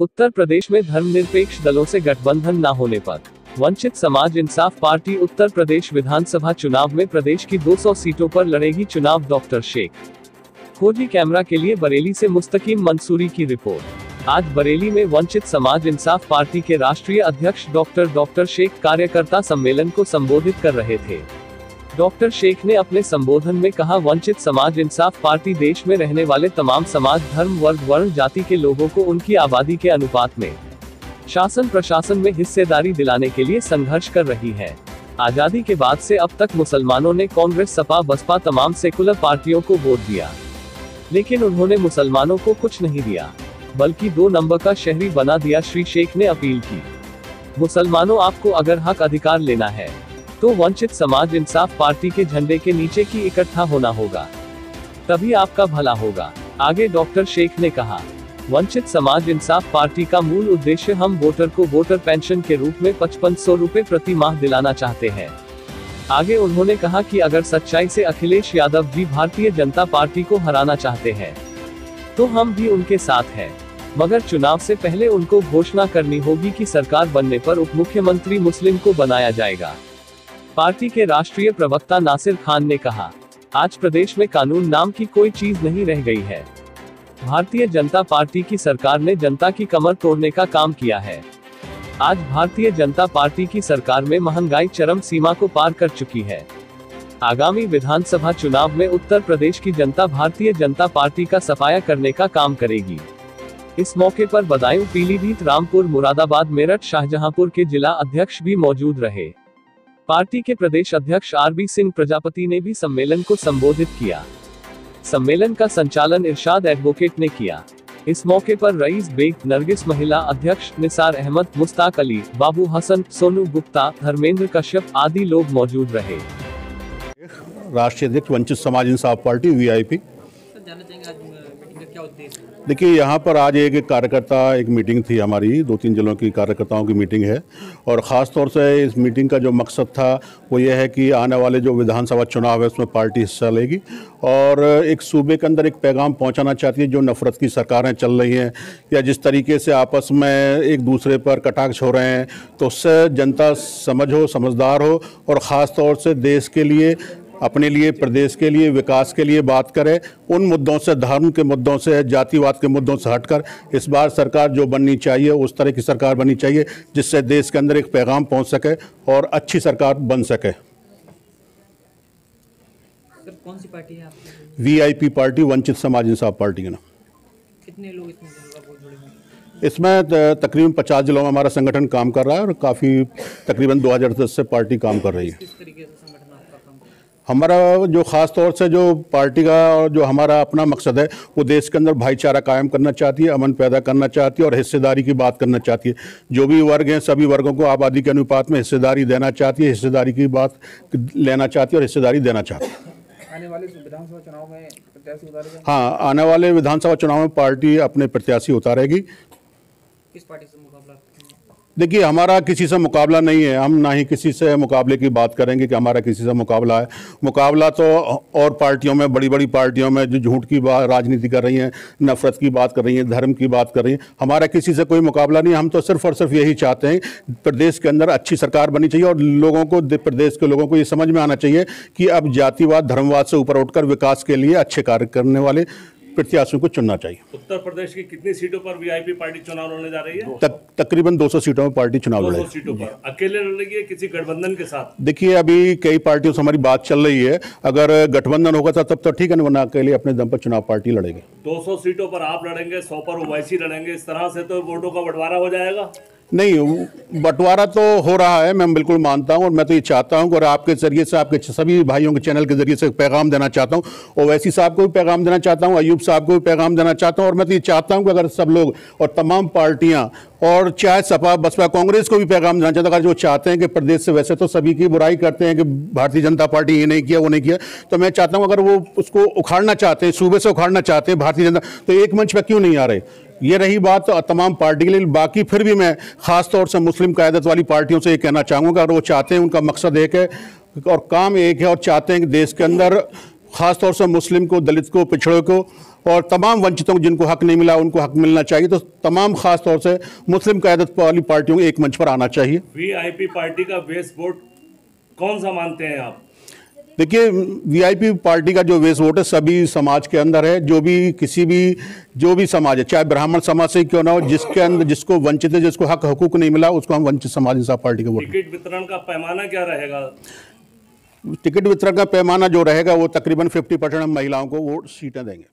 उत्तर प्रदेश में धर्मनिरपेक्ष दलों से गठबंधन न होने पर वंचित समाज इंसाफ पार्टी उत्तर प्रदेश विधानसभा चुनाव में प्रदेश की 200 सीटों पर लड़ेगी चुनाव। डॉक्टर शेख खोजी कैमरा के लिए बरेली से मुस्तकीम मंसूरी की रिपोर्ट। आज बरेली में वंचित समाज इंसाफ पार्टी के राष्ट्रीय अध्यक्ष डॉक्टर शेख कार्यकर्ता सम्मेलन को संबोधित कर रहे थे। डॉक्टर शेख ने अपने संबोधन में कहा, वंचित समाज इंसाफ पार्टी देश में रहने वाले तमाम समाज, धर्म, वर्ग, वर्ण, जाति के लोगों को उनकी आबादी के अनुपात में शासन प्रशासन में हिस्सेदारी दिलाने के लिए संघर्ष कर रही है। आजादी के बाद से अब तक मुसलमानों ने कांग्रेस, सपा, बसपा तमाम सेकुलर पार्टियों को वोट दिया, लेकिन उन्होंने मुसलमानों को कुछ नहीं दिया, बल्कि 2 नंबर का शहरी बना दिया। श्री शेख ने अपील की, मुसलमानों, आपको अगर हक अधिकार लेना है तो वंचित समाज इंसाफ पार्टी के झंडे के नीचे की इकट्ठा होना होगा, तभी आपका भला होगा। आगे डॉक्टर शेख ने कहा, वंचित समाज इंसाफ पार्टी का मूल उद्देश्य हम वोटर को वोटर पेंशन के रूप में 5500 रुपए प्रति माह दिलाना चाहते हैं। आगे उन्होंने कहा कि अगर सच्चाई से अखिलेश यादव जी भारतीय जनता पार्टी को हराना चाहते हैं तो हम भी उनके साथ हैं, मगर चुनाव से पहले उनको घोषणा करनी होगी कि सरकार बनने पर उप मुख्यमंत्री मुस्लिम को बनाया जाएगा। पार्टी के राष्ट्रीय प्रवक्ता नासिर खान ने कहा, आज प्रदेश में कानून नाम की कोई चीज नहीं रह गई है। भारतीय जनता पार्टी की सरकार ने जनता की कमर तोड़ने का काम किया है। आज भारतीय जनता पार्टी की सरकार में महंगाई चरम सीमा को पार कर चुकी है। आगामी विधानसभा चुनाव में उत्तर प्रदेश की जनता भारतीय जनता पार्टी का सफाया करने का काम करेगी। इस मौके पर बदायूं, पीलीभीत, रामपुर, मुरादाबाद, मेरठ, शाहजहांपुर के जिला अध्यक्ष भी मौजूद रहे। पार्टी के प्रदेश अध्यक्ष आरबी सिंह प्रजापति ने भी सम्मेलन को संबोधित किया। सम्मेलन का संचालन इरशाद एडवोकेट ने किया। इस मौके पर रईस बेग, नरगिस महिला अध्यक्ष, निसार अहमद, मुस्ताक अली, बाबू हसन, सोनू गुप्ता, धर्मेंद्र कश्यप आदि लोग मौजूद रहे। राष्ट्रीय अध्यक्ष वंचित समाज इंसाफ पार्टी वीआईपी। देखिए, यहाँ पर आज एक कार्यकर्ता मीटिंग थी हमारी, 2-3 जिलों की कार्यकर्ताओं की मीटिंग है, और ख़ास तौर से इस मीटिंग का जो मकसद था वो ये है कि आने वाले जो विधानसभा चुनाव है उसमें पार्टी हिस्सा लेगी और एक सूबे के अंदर एक पैगाम पहुंचाना चाहती है। जो नफ़रत की सरकारें चल रही हैं या जिस तरीके से आपस में एक दूसरे पर कटाक्ष हो रहे हैं, तो उससे जनता समझदार हो और ख़ास तौर से देश के लिए, अपने लिए, प्रदेश के लिए, विकास के लिए बात करें। उन मुद्दों से, धर्म के मुद्दों से, जातिवाद के मुद्दों से हटकर इस बार सरकार जो बननी चाहिए उस तरह की सरकार बननी चाहिए जिससे देश के अंदर एक पैगाम पहुंच सके और अच्छी सरकार बन सके। सर, कौन सी पार्टी है आपकी? वीआईपी पार्टी, वंचित समाज इंसाफ पार्टी का नाम। कितने लोग इसमें जुड़े हैं? इसमें तकरीबन 50 जिलों में हमारा संगठन काम कर रहा है और काफ़ी तकरीबन 2010 से पार्टी काम कर रही है। किस तरीके से संगठन आपका काम कर रहा है? हमारा जो ख़ास तौर से जो पार्टी का और जो हमारा अपना मकसद है वो देश के अंदर भाईचारा कायम करना चाहती है, अमन पैदा करना चाहती है और हिस्सेदारी की बात करना चाहती है। जो भी वर्ग हैं सभी वर्गों को आबादी के अनुपात में हिस्सेदारी देना चाहती है, हिस्सेदारी की बात लेना चाहती है और हिस्सेदारी देना चाहती है। आने वाले विधानसभा चुनाव में प्रत्याशी उतारेगा? हाँ, आने वाले विधानसभा चुनाव में पार्टी अपने प्रत्याशी उतारेगी। किस पार्टी से मुकाबला करेंगे? देखिए, हमारा किसी से मुकाबला नहीं है, हम ना ही किसी से मुकाबले की बात करेंगे कि हमारा किसी से मुकाबला है। मुकाबला तो और पार्टियों में, बड़ी बड़ी पार्टियों में जो झूठ की राजनीति कर रही हैं, नफरत की बात कर रही हैं, धर्म की बात कर रही हैं, हमारा किसी से कोई मुकाबला नहीं है। हम तो सिर्फ और सिर्फ यही चाहते हैं प्रदेश के अंदर अच्छी सरकार बननी चाहिए और लोगों को, प्रदेश के लोगों को ये समझ में आना चाहिए कि अब जातिवाद, धर्मवाद से ऊपर उठकर विकास के लिए अच्छे कार्य करने वाले प्रत्याशियों को चुनना चाहिए। उत्तर प्रदेश की कितनी सीटों पर वीआईपी पार्टी चुनाव लड़ने जा रही है? तकरीबन 200 सीटों में पार्टी चुनाव लड़ेगी। 200 सीटों पर अकेले लड़ेगी या किसी गठबंधन के साथ? देखिए, अभी कई पार्टियों से हमारी बात चल रही है, अगर गठबंधन होगा तब तो ठीक है, नहीं वरना अकेले अपने दम पर चुनाव पार्टी लड़ेगी। 200 सीटों पर आप लड़ेंगे, 100 पर ओवैसी लड़ेंगे, इस तरह से तो वोटों का बंटवारा हो जाएगा। नहीं, बंटवारा तो हो रहा है, मैं बिल्कुल मानता हूं और मैं तो ये चाहता हूं और आपके जरिए से, आपके सभी भाइयों के चैनल के जरिए से पैगाम देना चाहता हूं। ओवैसी साहब को भी पैगाम देना चाहता हूं, अयूब साहब को भी पैगाम देना चाहता हूं और मैं तो ये चाहता हूं कि अगर सब लोग और तमाम पार्टियां और चाहे सपा, बसपा, कांग्रेस को भी पैगाम देना चाहता हूं, अगर जो चाहते हैं कि प्रदेश से, वैसे तो सभी की बुराई करते हैं कि भारतीय जनता पार्टी ये नहीं किया, वो नहीं किया, तो मैं चाहता हूं अगर वो उसको उखाड़ना चाहते हैं, सूबे से उखाड़ना चाहते हैं भारतीय जनता, तो एक मंच पर क्यों नहीं आ रहे? ये रही बात तमाम पार्टी के लिए। बाकी फिर भी मैं खास तौर से मुस्लिम क़यादत वाली पार्टियों से ये कहना चाहूँगा, अगर वो चाहते हैं, उनका मकसद एक है और काम एक है और चाहते हैं कि देश के अंदर ख़ासतौर से मुस्लिम को, दलित को, पिछड़ों को और तमाम वंचितों को जिनको हक नहीं मिला उनको हक मिलना चाहिए। तो तमाम ख़ास तौर से मुस्लिम क़यादत वाली पार्टियों को एक मंच पर आना चाहिए। वीआईपी पार्टी का बेस वोट कौन सा मानते हैं आप? देखिए, वीआईपी पार्टी का जो बेस वोट है सभी समाज के अंदर है। जो भी समाज है, चाहे ब्राह्मण समाज से क्यों ना हो, जिसके अंदर जिसको वंचित है, जिसको हक हकूक नहीं मिला, उसको हम वंचित समाज इंसाफ पार्टी के वोट। टिकट वितरण का पैमाना क्या रहेगा? टिकट वितरण का पैमाना जो रहेगा वो तकरीबन 50% हम महिलाओं को वोट सीटें देंगे।